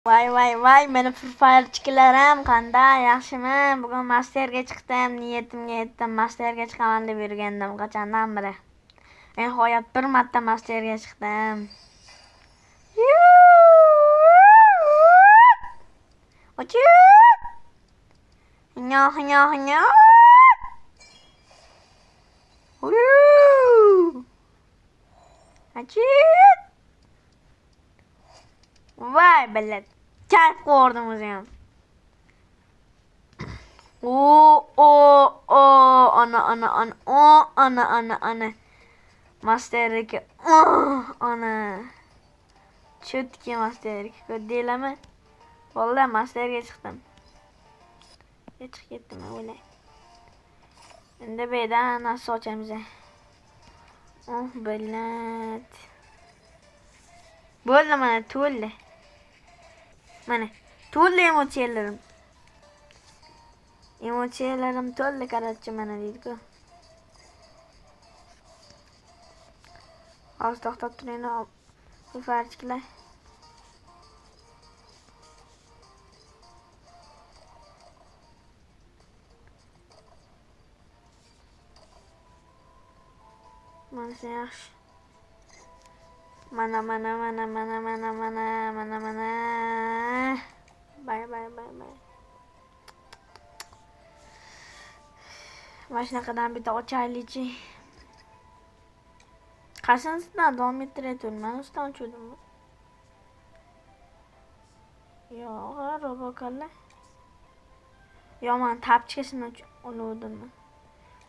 Voy, meni furfalchiklarim qanday, yaxshimi? Bugun masterga chiqdim, niyatimga yetdim. Masterga chiqaman deb yurgandim qachondan beri. Nihoyat bir marta masterga chiqdim. Ochib! Hinyo. Ochib! Voy billat. Kalb ko'rdim o'zim. Ana. Masterga. Ana. Chutki masterga ko'rdinglarmi? Vallahi masterga chiqdim. Chiqib ketdim o'ylay. Endi beydan nasıl ochamiz? Oh billat. Bo'ldi mana to'ldi. Mana to'ldi emotsiyalarim. Emotsiyalarim to'ldi qarachchi mana deydi-ku. Hozir to'xtab turinglar. Bu farchilar. Mana yaxshi. Mana. Bay. Mana shunaqadan bitta ochaylikchi. Qasinsidan davom ettirayotgan. Men ustidan cho'dim. Yo'q, robokalla. Yo, men tapchkasini oluvdim.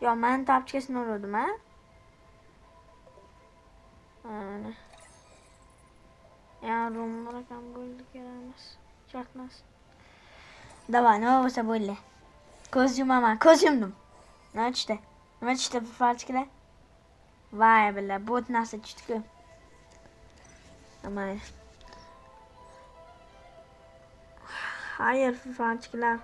Yo, men tapchkasini oluvdim, ha? Ana. Ya, rumrakam bo'ldi kerakmas. Shartmas. Davay, nima bo'lsa bo'ldi. Ko'z yumdim. Nima tushdi bu falchkilar? Voy billa, bot narsa tushdi-ku. Nima? Hayır falchkilar.